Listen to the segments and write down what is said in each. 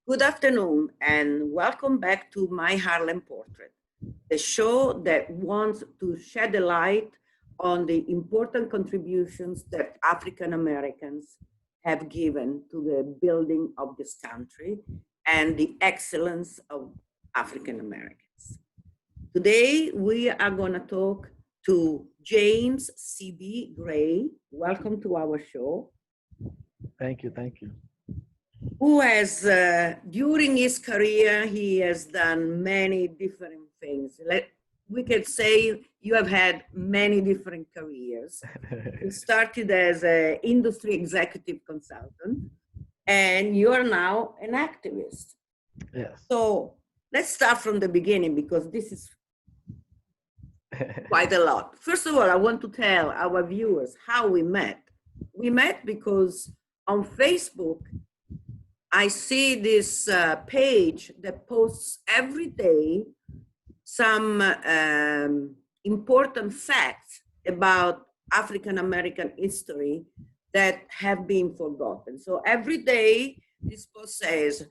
Good afternoon and welcome back to My Harlem Portrait, the show that wants to shed a light on the important contributions that African Americans have given to the building of this country and the excellence of African Americans. Today, we are going to talk to James C.B. Gray. Welcome to our show. Thank you. Thank you. Who has, during his career, he has done many different things. We could say you have had many different careers. You started as an industry executive consultant, and you are now an activist. Yes. So let's start from the beginning, because this is quite a lot. First of all, I want to tell our viewers how we met. We met because on Facebook, I see this page that posts every day some important facts about African American history that have been forgotten. So every day this post says,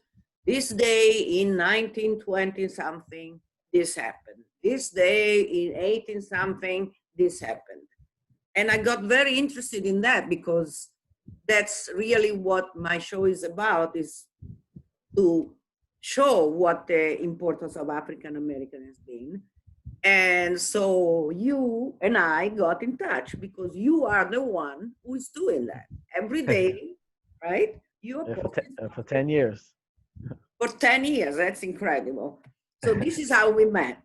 this day in 1920 something, this happened. This day in 18 something, this happened. And I got very interested in that because that's really what my show is about, is to show what the importance of African American has been. And so you and I got in touch because you are the one who is doing that every day, right? You are for 10 years. For 10 years, that's incredible. So this is how we met.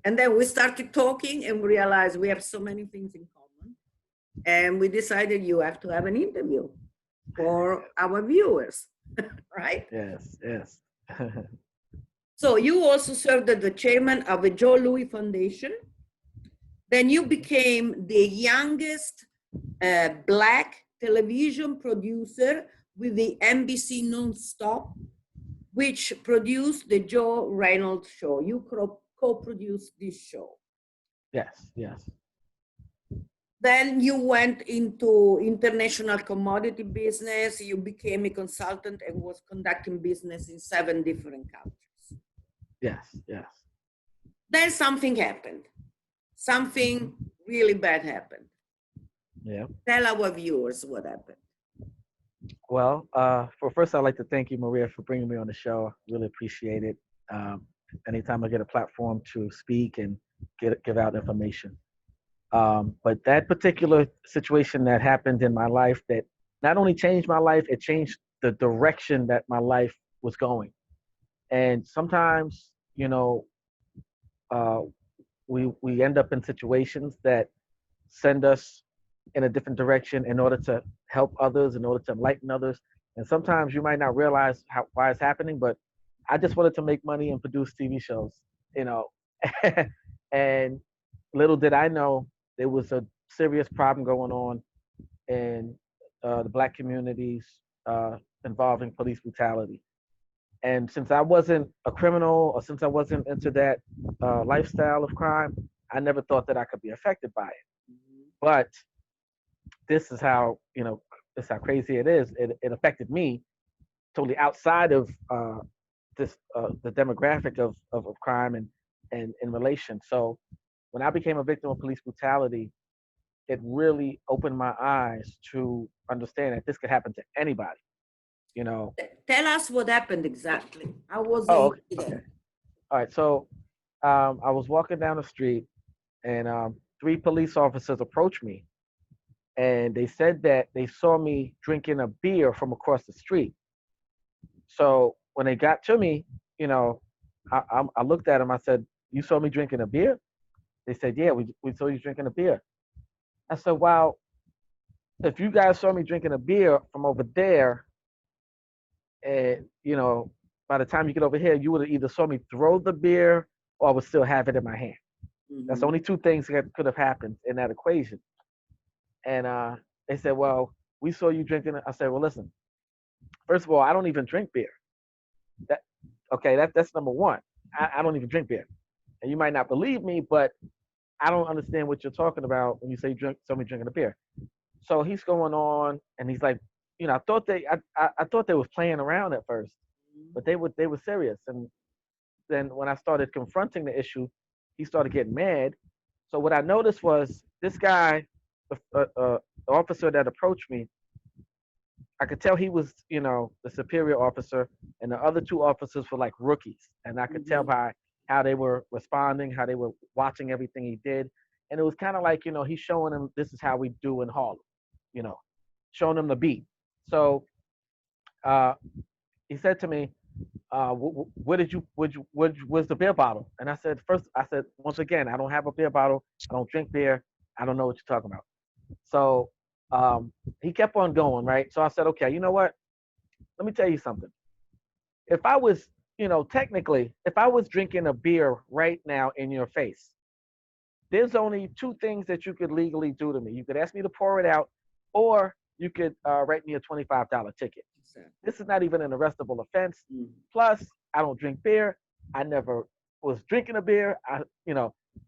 And then we started talking and we realized we have so many things in common. And we decided you have to have an interview for our viewers, right? Yes, yes. So you also served as the chairman of the Joe Louis Foundation. Then you became the youngest Black television producer with the NBC Nonstop, which produced the Joe Reynolds Show. You co-produced this show. Yes, yes. Then you went into international commodity business. You became a consultant and was conducting business in 7 different countries. Yes, yes. Then something happened. Something really bad happened. Yeah. Tell our viewers what happened. Well, first, I'd like to thank you, Maria, for bringing me on the show. Really appreciate it. Anytime I get a platform to speak and give out information. But that particular situation that happened in my life that not only changed my life, it changed the direction that my life was going. And sometimes, you know, we end up in situations that send us in a different direction in order to help others, in order to enlighten others. And sometimes you might not realize why it's happening, but I just wanted to make money and produce TV shows, you know. And little did I know there was a serious problem going on in the Black communities involving police brutality. And since I wasn't a criminal, or since I wasn't into that lifestyle of crime, I never thought that I could be affected by it. But this is how, you know, this is how crazy it is. It affected me totally outside of the demographic of crime and in relation. So when I became a victim of police brutality, it really opened my eyes to understand that this could happen to anybody, you know. Tell us what happened exactly. How was it? Okay. All right. So I was walking down the street and 3 police officers approached me, and they said that they saw me drinking a beer from across the street. So when they got to me, you know, I looked at them. I said, "You saw me drinking a beer?" They said, "Yeah, we saw you drinking a beer." I said, "Well, if you guys saw me drinking a beer from over there, and you know, by the time you get over here, you would have either saw me throw the beer or I would still have it in my hand." Mm-hmm. That's only 2 things that could have happened in that equation. And they said, "Well, we saw you drinking it." I said, "Well, listen, first of all, I don't even drink beer. That's number one. I don't even drink beer. And you might not believe me, but I don't understand what you're talking about when you say somebody drinking a beer." So he's going on, and he's like, you know, I thought they was playing around at first. but they were serious. And then when I started confronting the issue, he started getting mad. So what I noticed was this guy, the officer that approached me, I could tell he was, the superior officer, and the other two officers were like rookies. And I could tell by how they were responding, how they were watching everything he did. And it was kind of like, he's showing them this is how we do in Harlem, you know, showing them the beat. So uh, he said to me, where's the beer bottle? And I said, once again, I don't have a beer bottle. I don't drink beer. I don't know what you're talking about. So he kept on going, right? So I said, okay, you know what? Let me tell you something. If I was, technically, if I was drinking a beer right now in your face, there's only two things that you could legally do to me. You could ask me to pour it out, or you could write me a $25 ticket. This is not even an arrestable offense. Plus, I don't drink beer. I never was drinking a beer.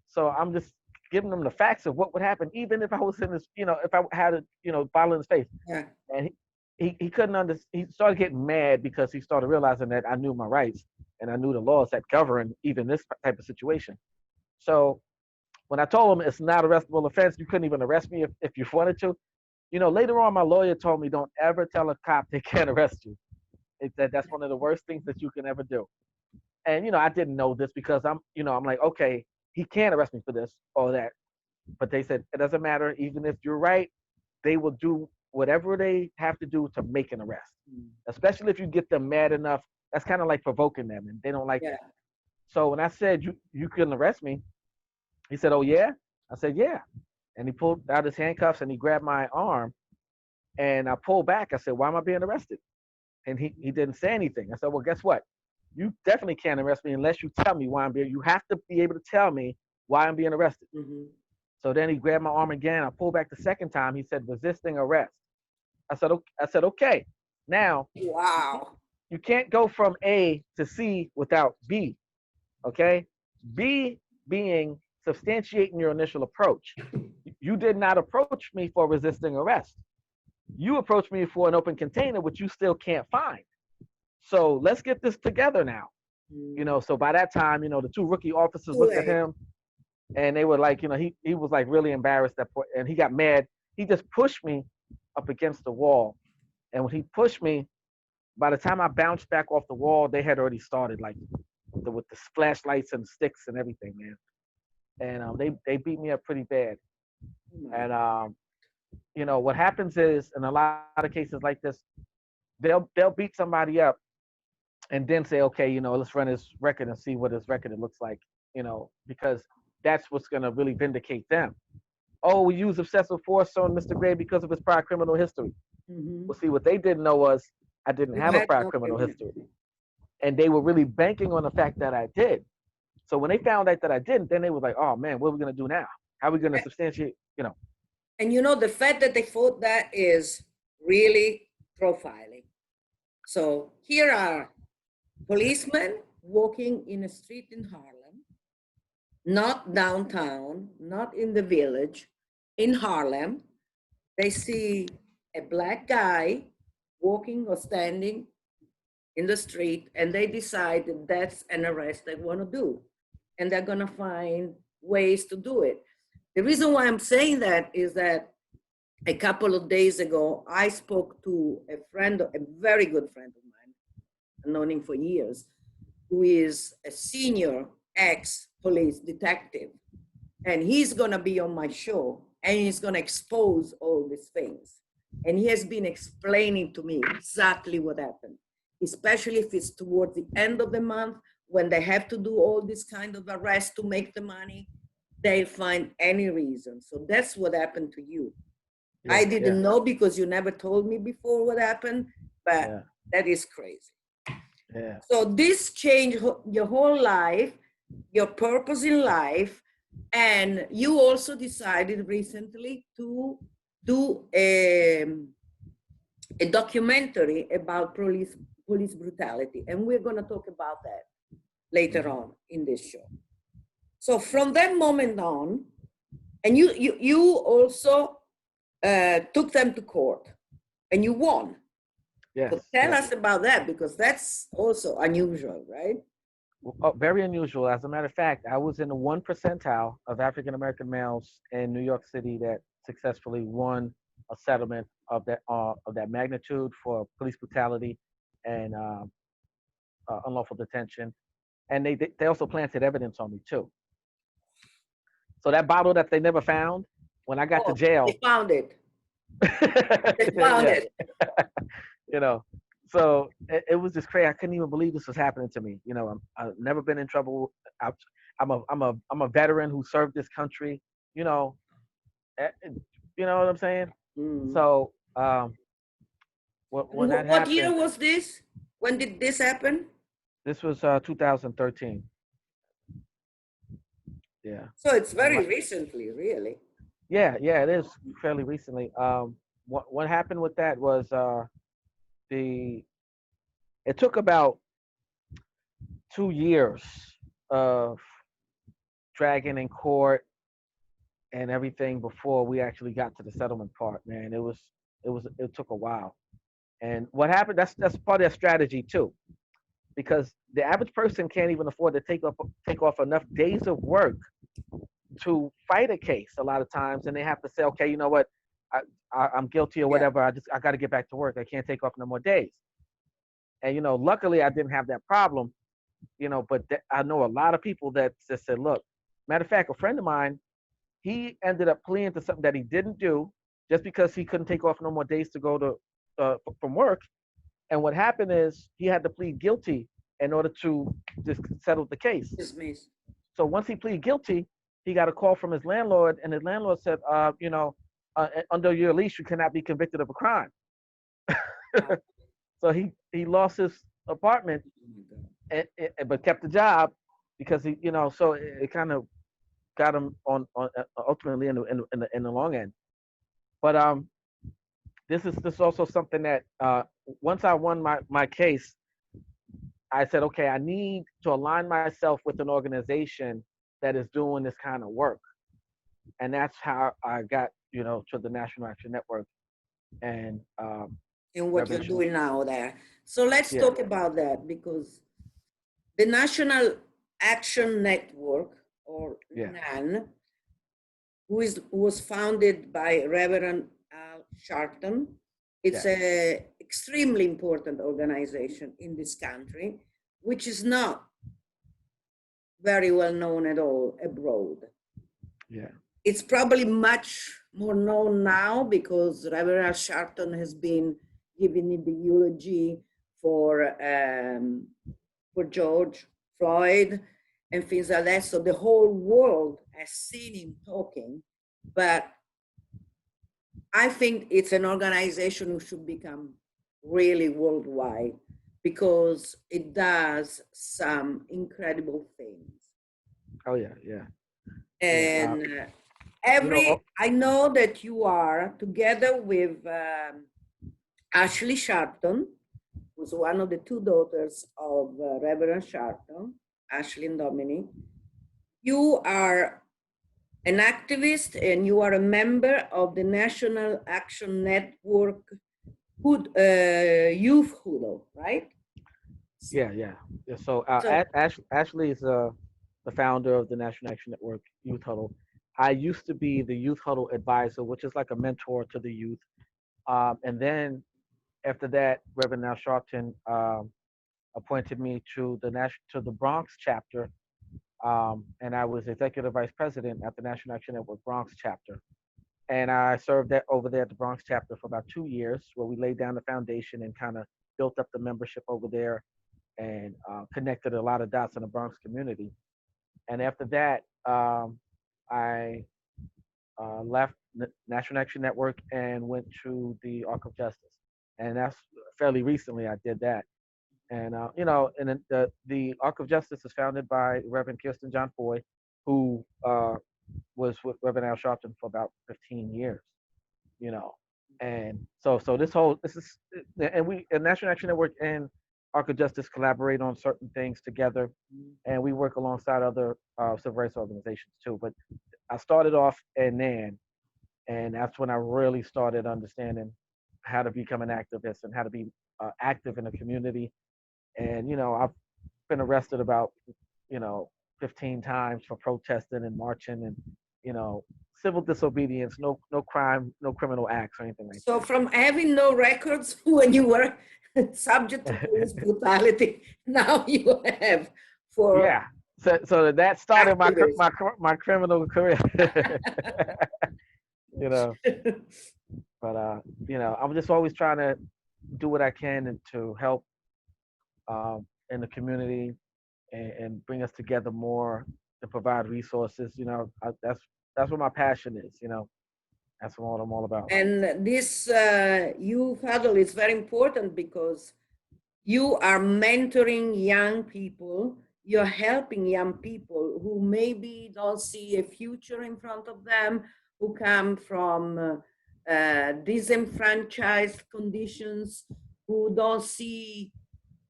So I'm just giving them the facts of what would happen, even if I was in this, if I had a, bottle in his face. Yeah. And he couldn't understand. He started getting mad because he started realizing that I knew my rights and I knew the laws that govern even this type of situation. So when I told him it's not arrestable offense, you couldn't even arrest me if you wanted to. Later on, my lawyer told me, don't ever tell a cop they can't arrest you. That's one of the worst things that you can ever do. And, I didn't know this because I'm like, okay, he can't arrest me for this or that. But they said, it doesn't matter. Even if you're right, they will do whatever they have to do to make an arrest, especially if you get them mad enough. That's kind of like provoking them, and they don't like that. So when I said, you couldn't arrest me, he said, oh, yeah? I said, yeah. And he pulled out his handcuffs and he grabbed my arm, and I pulled back. I said, why am I being arrested? And he didn't say anything. I said, well, guess what? You definitely can't arrest me unless you tell me why I'm being. You have to be able to tell me why I'm being arrested. So then he grabbed my arm again. I pulled back the second time. He said, resisting arrest. I said, okay. Now, wow, you can't go from A to C without B. Okay, B being substantiating your initial approach. You did not approach me for resisting arrest. You approached me for an open container, which you still can't find. So let's get this together now. So by that time, the two rookie officers looked at him, and they were like, he was like really embarrassed at point, and he got mad. He just pushed me up against the wall. And when he pushed me, by the time I bounced back off the wall, they had already started like with the flashlights and sticks and everything, man. And they beat me up pretty bad. And what happens is, in a lot of cases like this, they'll beat somebody up and then say, okay, let's run his record and see what his record looks like, because that's what's going to really vindicate them. Oh, we use excessive force on Mr. Gray because of his prior criminal history. Well, see, what they didn't know was I didn't have a prior criminal history. And they were really banking on the fact that I did. So when they found out that I didn't, then they were like, oh man, what are we going to do now? How are we going to substantiate, And the fact that they thought that is really profiling. So here are policemen walking in a street in Harlem, not downtown, not in the village, in Harlem. They see a black guy walking or standing in the street, and they decide that that's an arrest they want to do. And they're going to find ways to do it. The reason why I'm saying that is that a couple of days ago, I spoke to a very good friend of mine, I've known him for years, who is a senior ex-police detective. And he's going to be on my show, and he's going to expose all these things. And he has been explaining to me exactly what happened, especially if it's towards the end of the month when they have to do all this kind of arrests to make the money. They'll find any reason. So that's what happened to you. Yeah, I didn't know because you never told me before what happened, but that is crazy. Yeah. So this changed your whole life, your purpose in life, and you also decided recently to do a documentary about police brutality, and we're going to talk about that later on in this show. So from that moment on, and you also took them to court, and you won. Yes, So tell yes. us about that, because that's also unusual, right? Very unusual. As a matter of fact, I was in the 1 percentile of African American males in New York City that successfully won a settlement of that magnitude for police brutality and unlawful detention. And they also planted evidence on me too. So that bottle that they never found, when I got to Oh, they jail, found it. They found yeah, it. you know. So it was just crazy. I couldn't even believe this was happening to me. I've never been in trouble. I, I'm a veteran who served this country. You know, eh, eh, you know what I'm saying. Mm. So when that What year happened, was this? When did this happen? this was 2013. Yeah, So it's and very recently, really. yeah, it is fairly recently. What happened with that was the it took about 2 years of dragging in court and everything before we actually got to the settlement part. Man, it took a while. And what happened? That's part of their strategy too, because the average person can't even afford to take off enough days of work to fight a case a lot of times, and they have to say, okay, you know what, I, I'm guilty or Yeah. whatever. I got to get back to work. I can't take off no more days. And luckily I didn't have that problem. But I know a lot of people that just said, look, matter of fact, a friend of mine, he ended up pleading to something that he didn't do just because he couldn't take off no more days to go to from work. And what happened is he had to plead guilty in order to just settle the case. Dismissed. So once he pleaded guilty, he got a call from his landlord, and his landlord said, under your lease, you cannot be convicted of a crime. Wow. So he lost his apartment, Oh my God. but kept the job because so it kind of got him on ultimately in the long end. But this is also something that once I won my case, I said, okay, I need to align myself with an organization that is doing this kind of work, and that's how I got to the National Action Network and And what you're Revolution. doing now there. So let's Yeah, talk about that, because the National Action Network, or yeah, NAN, was founded by Reverend Al Sharpton. It's yes, a extremely important organization in this country, which is not very well known at all abroad. yeah, It's probably much more known now because Reverend Al Sharpton has been giving it the eulogy for um, for George Floyd and things like that. So the whole world has seen him talking, but I think it's an organization who should become really worldwide because it does some incredible things. oh yeah, yeah, yeah. And You know, oh, I know that you are together with Ashley Sharpton, who's one of the two daughters of Reverend Sharpton, Ashley and Dominic. You are an activist and you are a member of the National Action Network Youth Huddle, right? yeah. So So, Ashley is the founder of the National Action Network Youth Huddle. I used to be the Youth Huddle advisor, which is like a mentor to the youth. And then after that, Reverend Al Sharpton appointed me to the Bronx chapter, and I was executive vice president at the National Action Network Bronx chapter. And I served over there at the Bronx chapter for about 2 years, where we laid down the foundation and kind of built up the membership over there and connected a lot of dots in the Bronx community. And after that, I left National Action Network and went to the Arc of Justice. And that's fairly recently I did that. And and the Arc of Justice is founded by Reverend Kirsten John Foy, who was with Reverend Al Sharpton for about 15 years. You know, and so this is and we National Action Network and Arc of Justice collaborate on certain things together, and we work alongside other civil rights organizations too. But I started off at NAN, and that's when I really started understanding how to become an activist and how to be active in the community. And I've been arrested about you know 15 times for protesting and marching and you know civil disobedience, no crime, no criminal acts or anything like So from having no records when you were subject to that. police brutality, now you have for Yeah. So that started activists. my criminal career. you know, but I'm just always trying to do what I can and to help in the community and bring us together more and provide resources. That's what my passion is. That's what I'm all about. And this youth huddle is very important because you are mentoring young people. You're helping young people who maybe don't see a future in front of them, who come from disenfranchised conditions, who don't see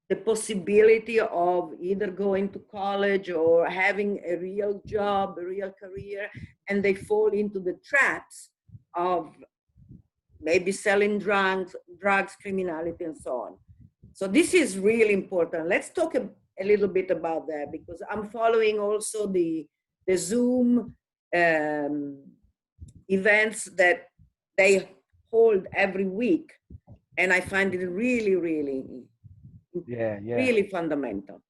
the possibility of either going to college or having a real job, a real career, and they fall into the traps of maybe selling drugs, criminality, and so on. So this is really important. Let's talk a little bit about that because I'm following also the Zoom um, events that they hold every week, and I find it really, really, Yeah, yeah. really fundamental.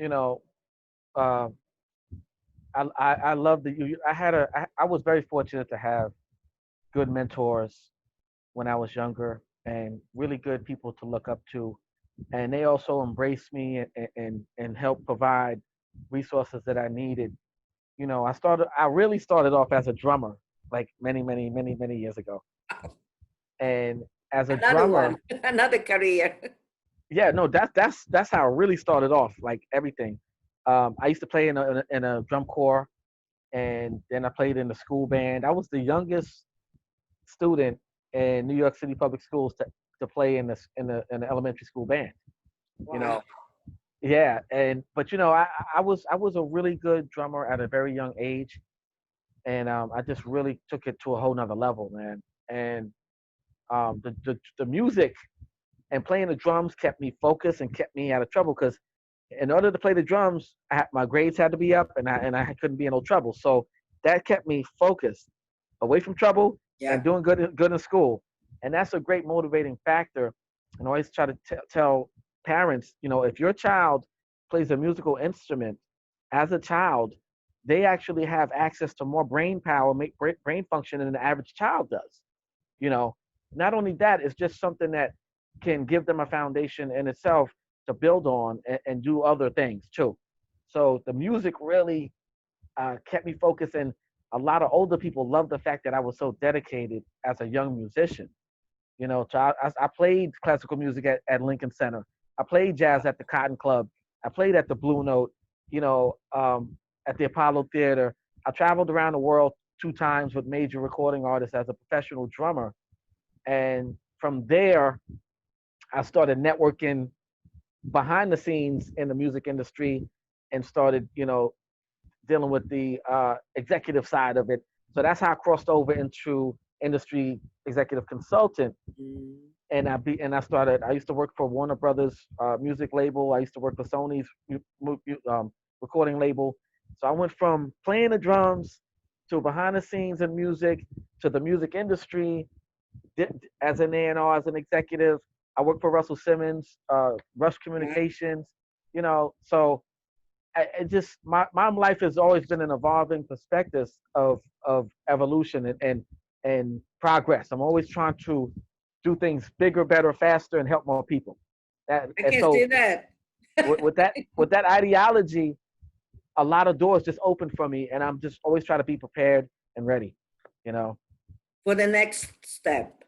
You know, uh, I love that I was very fortunate to have good mentors when I was younger and really good people to look up to. And they also embraced me and helped provide resources that I needed. I really started off as a drummer, like many, many, many, many years ago. And as a Another one, drummer, another career. yeah, no, that's how I really started off, like everything. I used to play in a drum corps, and then I played in the school band. I was the youngest student in New York City public schools to play in the elementary school band. You Wow. know, yeah, and but I was a really good drummer at a very young age, and I just really took it to a whole nother level, man. And the music and playing the drums kept me focused and kept me out of trouble because in order to play the drums, my grades had to be up and I couldn't be in no trouble. So that kept me focused, away from trouble and Yeah. doing good in school. And that's a great motivating factor. And I always try to tell parents, if your child plays a musical instrument as a child, they actually have access to more brain power, make brain function than the average child does. You know, not only that, it's just something that can give them a foundation in itself to build on and do other things too. So the music really kept me focused, and a lot of older people love the fact that I was so dedicated as a young musician. So I played classical music at Lincoln Center. I played jazz at the Cotton Club. I played at the Blue Note. At the Apollo Theater. I traveled around the world 2 times with major recording artists as a professional drummer, and from there, I started networking behind the scenes in the music industry and started, dealing with the executive side of it. So that's how I crossed over into industry executive consultant. Mm. And I used to work for Warner Brothers music label. I used to work for Sony's recording label. So I went from playing the drums to behind the scenes in music to the music industry as an A&R, as an executive. I worked for Russell Simmons, Rush Yeah. Communications. So my life has always been an evolving perspective of evolution and progress. I'm always trying to do things bigger, better, faster, and help more people. I And can see so that. with that ideology, a lot of doors just open for me, and I'm just always trying to be prepared and ready. You know. For the next step.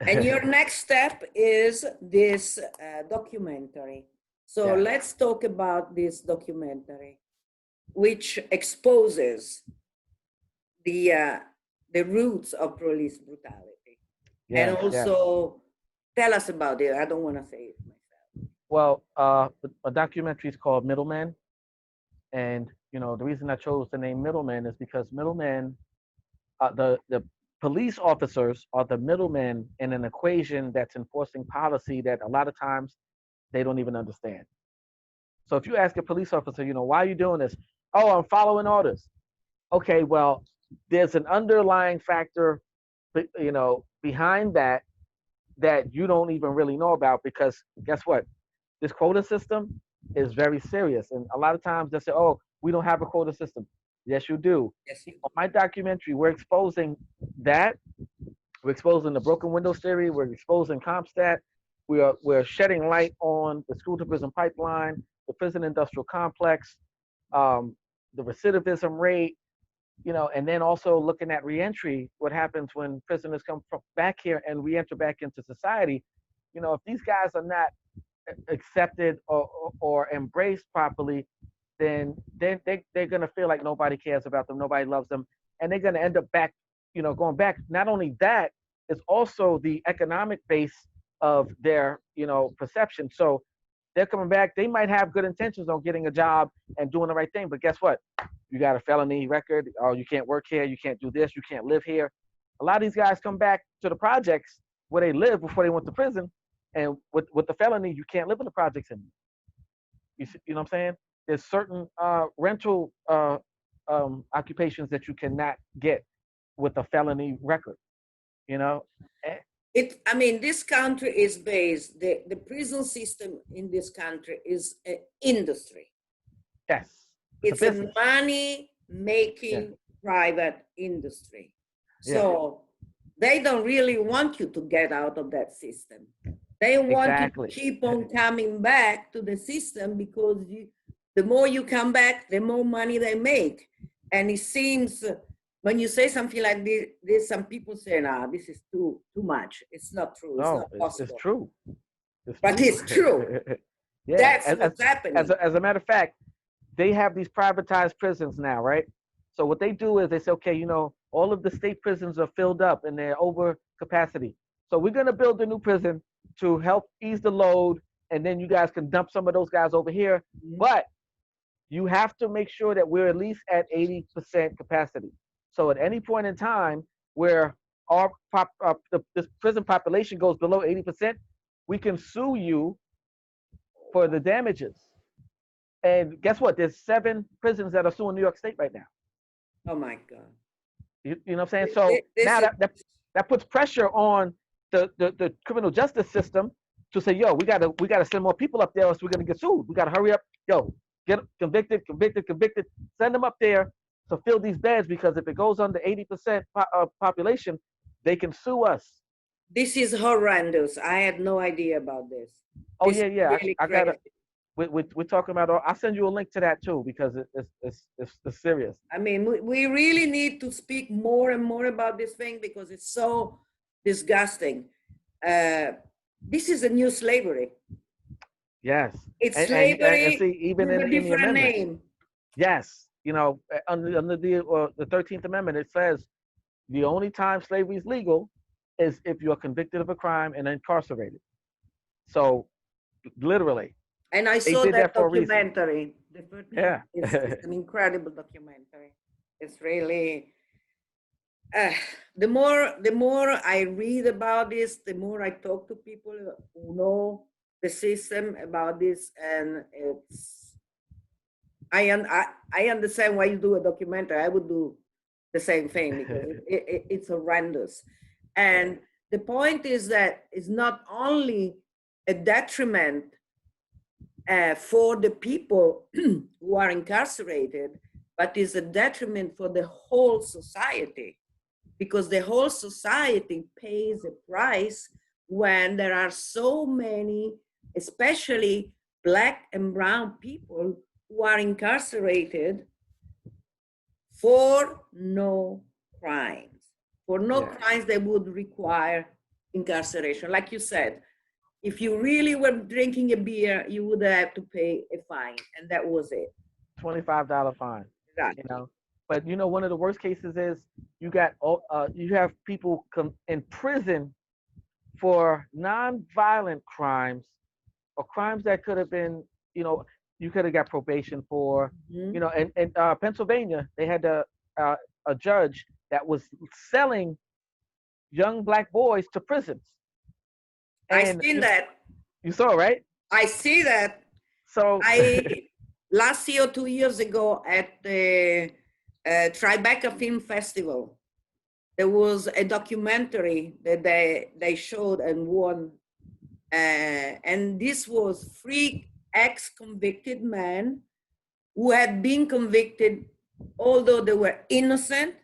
And your next step is this documentary. So Yeah. let's talk about this documentary, which exposes the uh, the roots of police brutality, and Yes. Yes. also tell us about it. I don't want to say it myself. Well, a documentary is called Middleman, and the reason I chose the name Middleman is because middlemen, the police officers are the middlemen in an equation that's enforcing policy that a lot of times they don't even understand. So if you ask a police officer, why are you doing this? Oh, I'm following orders. Okay, well, there's an underlying factor, behind that you don't even really know about, because guess what? This quota system is very serious. And a lot of times they say, oh, we don't have a quota system. Yes, you do. Yes, you On my documentary, we're exposing that. We're exposing the broken windows theory. We're exposing CompStat. We're shedding light on the school to prison pipeline, the prison industrial complex, the recidivism rate, and then also looking at reentry, what happens when prisoners come back here and reenter back into society. If these guys are not accepted or embraced properly, then they're going to feel like nobody cares about them, nobody loves them, and they're going to end up back, going back. Not only that, it's also the economic base of their, perception. So they're coming back. They might have good intentions on getting a job and doing the right thing, but guess what? You got a felony record. Oh, you can't work here. You can't do this. You can't live here. A lot of these guys come back to the projects where they lived before they went to prison, and with the felony, you can't live in the projects anymore. You know what I'm saying? There's certain rental occupations that you cannot get with a felony record. This country is based, the prison system in this country is an industry. Yes. It's a money-making private industry. So they don't really want you to get out of that system. They want you to keep on coming back to the system, because the more you come back, the more money they make. And it seems when you say something like this, some people say, "Nah, this is too much. It's not true. It's not possible." It's true. It's true. Yeah. That's what's happening. As a matter of fact, they have these privatized prisons now, right? So what they do is they say, okay, all of the state prisons are filled up and they're over capacity. So we're going to build a new prison to help ease the load, and then you guys can dump some of those guys over here. Mm-hmm. But you have to make sure that we're at least at 80% capacity. So at any point in time where this prison population goes below 80%, we can sue you for the damages. And guess what? There's 7 prisons that are suing New York State right now. Oh my God. You know what I'm saying? So now that puts pressure on the criminal justice system to say, yo, we gotta send more people up there, or else we're gonna get sued. We gotta hurry up. Yo, get convicted, send them up there to fill these beds, because if it goes under 80% population, they can sue us. This is horrendous. I had no idea about this. Oh, yeah. Really I got it. We're talking about. I'll send you a link to that too, because it's serious. We really need to speak more and more about this thing, because it's so disgusting. This is a new slavery. Yes. It's slavery and see, even with a different name. Yes. Under the 13th Amendment, it says the only time slavery is legal is if you're convicted of a crime and incarcerated. So, literally. And I saw that documentary. It's an incredible documentary. It's really, the more I read about this, the more I talk to people who know the system about this, and I understand why you do a documentary. I would do the same thing, because it's horrendous. And the point is that it's not only a detriment for the people who are incarcerated, but is a detriment for the whole society, because the whole society pays a price when there are so many, especially Black and brown people, who are incarcerated for no crimes. For no crimes that would require incarceration. Like you said, if you really were drinking a beer, you would have to pay a fine, and that was it. $25 fine. Exactly. But one of the worst cases is you have people come in prison for non-violent crimes, or crimes that could have been, you could have got probation for. In Pennsylvania, they had a judge that was selling young black boys to prisons. I And seen that. you saw, right? I see that. So I last year, 2 years ago, at the Tribeca Film Festival, there was a documentary that they showed and won, and this was three ex-convicted men who had been convicted, although they were innocent.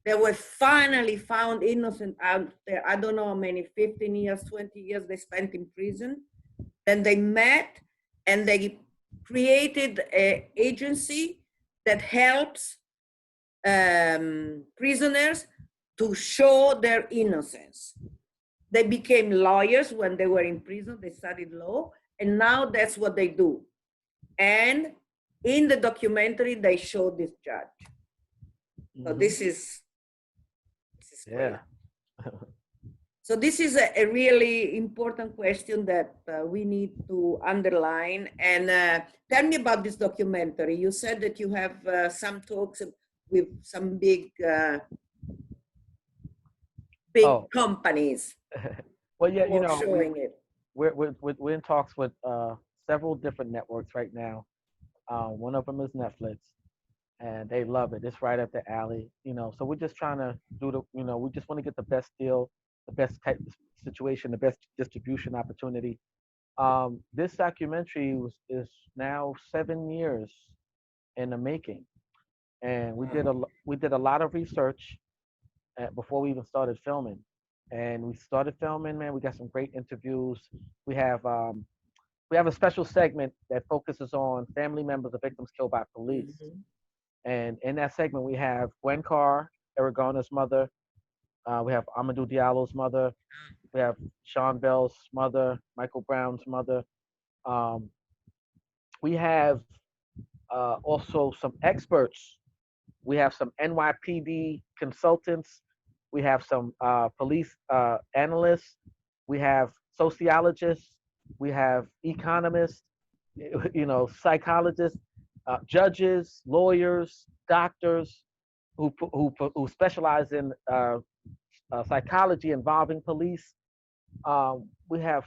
They were finally found innocent out there. I don't know how many, 15 years, 20 years they spent in prison. Then they met and they created an agency that helps prisoners to show their innocence. They became lawyers when they were in prison. They studied law, and now that's what they do. And in the documentary, they show this judge. So this is great. So this is a really important question that we need to underline. And tell me about this documentary. You said that you have some talks with some big companies. Well, yeah, you know, showing it. we're in talks with several different networks right now. One of them is Netflix, and they love it. It's right up the alley, you know. So we're just trying to do we just want to get the best deal, the best type of situation, the best distribution opportunity. This documentary is now 7 years in the making, and we did a lot of research before we even started filming. And we started filming, man. We got some great interviews. We have a special segment that focuses on family members of victims killed by police. And in that segment, we have Gwen Carr, Eric Garner's mother. We have Amadou Diallo's mother. We have Sean Bell's mother, Michael Brown's mother. We have also some experts. We have some NYPD consultants. We have some police analysts. We have sociologists. We have economists, you know, psychologists, judges, lawyers, doctors who specialize in psychology involving police. We have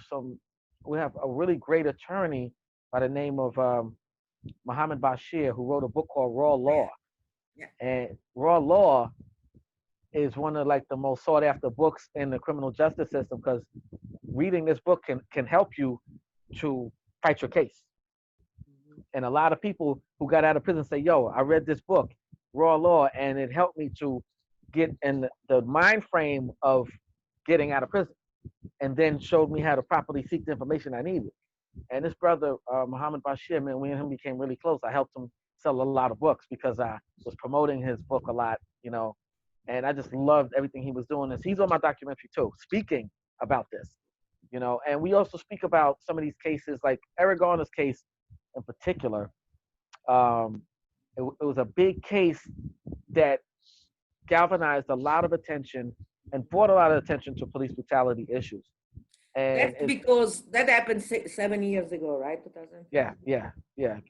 a really great attorney by the name of Mohammed Bashir, who wrote a book called Raw Law. Yeah. And Raw Law is one of like the most sought after books in the criminal justice system, because reading this book can help you to fight your case. And a lot of people who got out of prison say, yo, I read this book, Raw Law, and it helped me to get in the mind frame of getting out of prison, and then showed me how to properly seek the information I needed. And this brother, Mohammed Bashir, man, we and him became really close. I helped him sell a lot of books because I was promoting his book a lot, you know, and I just loved everything he was doing. And he's on my documentary too, speaking about this, you know. And we also speak about some of these cases, like Eric Garner's case in particular. It was a big case that galvanized a lot of attention and brought a lot of attention to police brutality issues. And that's because that happened 7 years ago, right? 2000. Yeah.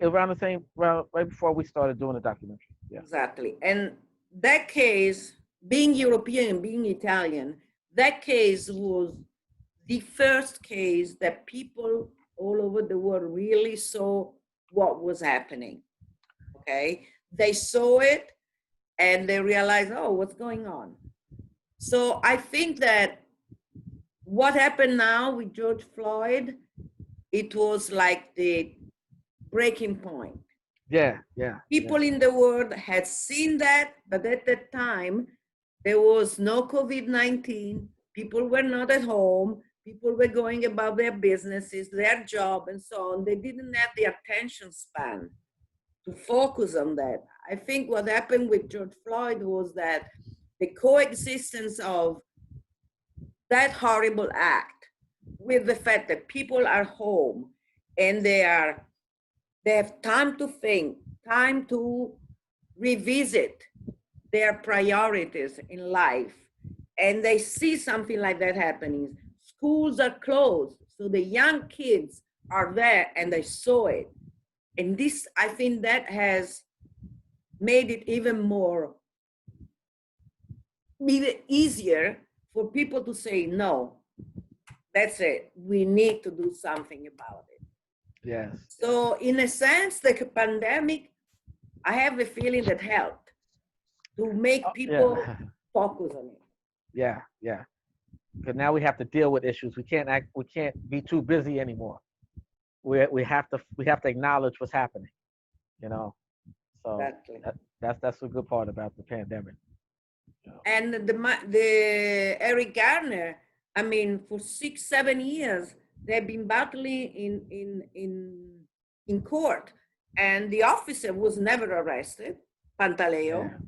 Around the same, right before we started doing the documentary. Yeah. Exactly. And that case, being European and being Italian, that case was the first case that people all over the world really saw what was happening. Okay. They saw it and they realized, oh, what's going on? So I think that what happened now with George Floyd, it was like the breaking point. Yeah. People in the world had seen that, but at that time, there was no COVID-19. People were not at home. People were going about their businesses, their job, and so on. They didn't have the attention span to focus on that. I think what happened with George Floyd was that the coexistence of that horrible act with the fact that people are home and they have time to think, time to revisit their priorities in life, and they see something like that happening. Schools are closed, so the young kids are there and they saw it. And this, I think that has made it even easier for people to say, no, that's it. We need to do something about it. Yes. So in a sense, the pandemic, I have the feeling that helped to make people Yeah. focus on it. Yeah. Yeah. Because now we have to deal with issues. We can't be too busy anymore. We have to acknowledge what's happening. You know. So Exactly. that's a good part about the pandemic. You know. And the Eric Garner, I mean, for 6-7 years, they've been battling in court, and the officer was never arrested, Pantaleo. Yeah.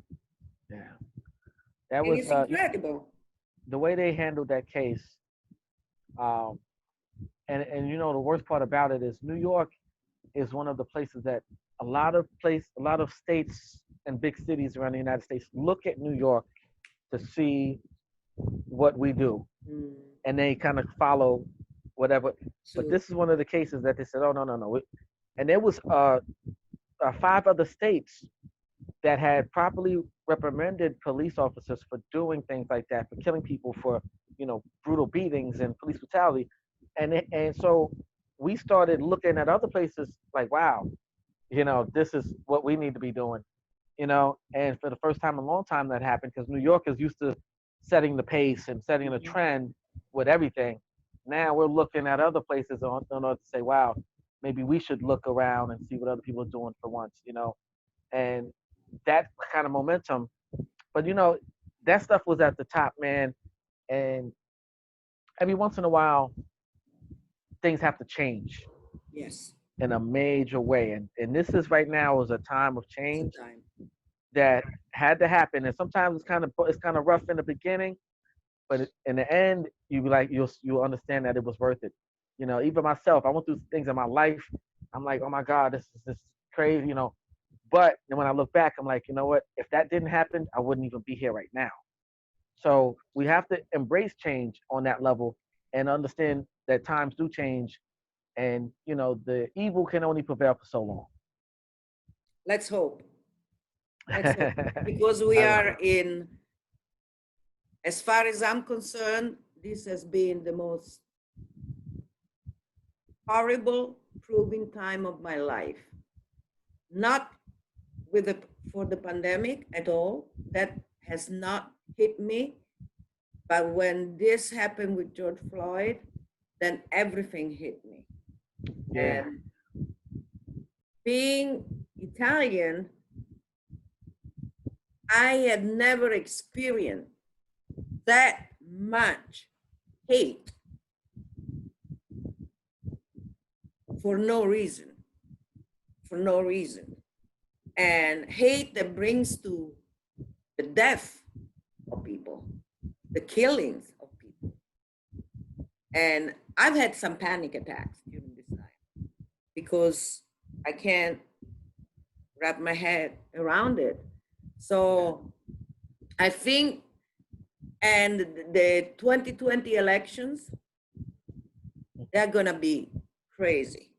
Yeah. That And was it's incredible. the way they handled that case. Um, and you know the worst part about it is New York is one of the places that a lot of states and big cities around the United States look at New York to see what we do, and they kind of follow whatever. But this is one of the cases that they said, oh no, and there was 5 other states that had properly reprimanded police officers for doing things like that, for killing people, for brutal beatings and police brutality, and so we started looking at other places like, wow, this is what we need to be doing, and for the first time in a long time that happened, because New York is used to setting the pace and setting the trend with everything. Now we're looking at other places in order to say, wow, maybe we should look around and see what other people are doing for once, and that kind of momentum. But that stuff was at the top, man, and every once in a while things have to change. Yes. In a major way, and this is right now is a time of change Time. that had to happen, and sometimes it's kind of rough in the beginning, but in the end you'll understand that it was worth it. Even myself, I went through things in my life. I'm like, oh my God, this is crazy, but then when I look back, I'm like, you know what, if that didn't happen, I wouldn't even be here right now. So we have to embrace change on that level and understand that times do change, and the evil can only prevail for so long. Let's hope. Let's hope. Because we are in, as far as I'm concerned, this has been the most horrible proving time of my life. Not for the pandemic at all. That has not hit me. But when this happened with George Floyd, then everything hit me. Yeah. And being Italian, I had never experienced that much hate for no reason. And hate that brings to the death of people, the killings of people. And I've had some panic attacks during this time because I can't wrap my head around it. So I think, and the 2020 elections, they're gonna be crazy.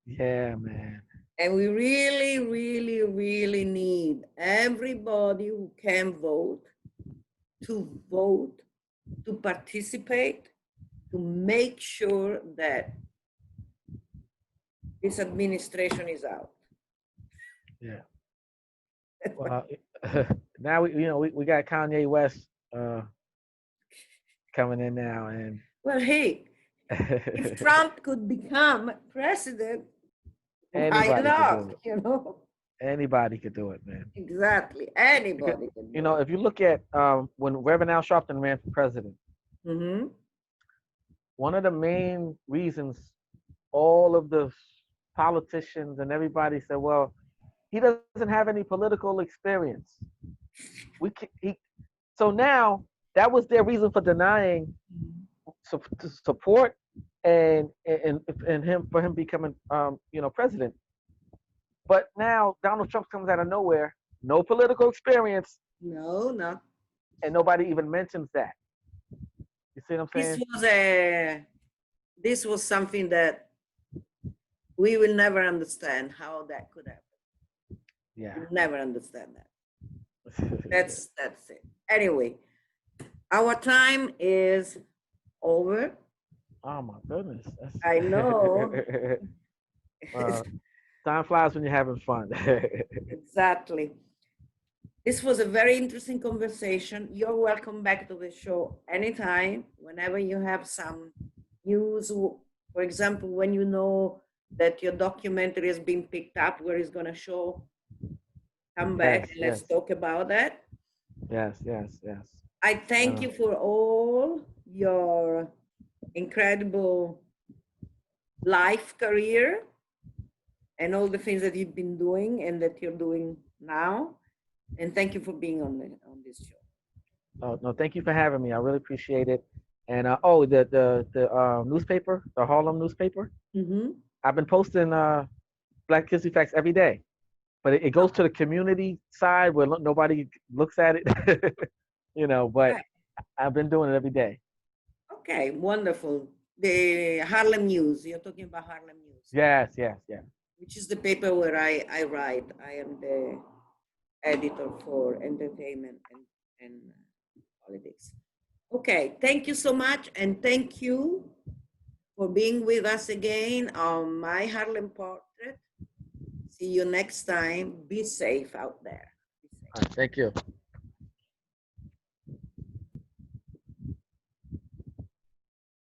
Yeah, man. And we really, really, really need everybody who can vote, to participate, to make sure that this administration is out. Yeah. Well, now we got Kanye West coming in now, and well, hey, if Trump could become president, why not? Anybody could do it, man. Exactly, anybody can do it. If you look at when Reverend Al Sharpton ran for president, one of the main reasons all of the politicians and everybody said, well, he doesn't have any political experience. So now that was their reason for denying support and him for him becoming president. But now Donald Trump comes out of nowhere, no political experience. No, not. And nobody even mentions that. You see what I'm saying? This was something that we will never understand how that could happen. Yeah. We'll never understand that. That's it. Anyway, Our time is over. Oh my goodness. I know. Time flies when you're having fun. Exactly. This was a very interesting conversation. You're welcome back to the show anytime, whenever you have some news. For example, when you know that your documentary has been picked up, where it's going to show, come back Yes, and let's yes, talk about that. yes, yes, yes. I thank you for all your incredible life career and all the things that you've been doing and that you're doing now. And thank you for being on this show. Oh no, thank you for having me. I really appreciate it. And the newspaper, the Harlem newspaper. Mm-hmm. I've been posting Black History Facts every day, but it goes to the community side where nobody looks at it, you know. But Okay. I've been doing it every day. Okay, wonderful. The Harlem News. You're talking about Harlem News. Yes, yes, yes. Which is the paper where I write. I am the editor for entertainment and politics. Okay, thank you so much. And thank you for being with us again on My Harlem Portrait. See you next time. Be safe out there. Be safe. All right, thank you.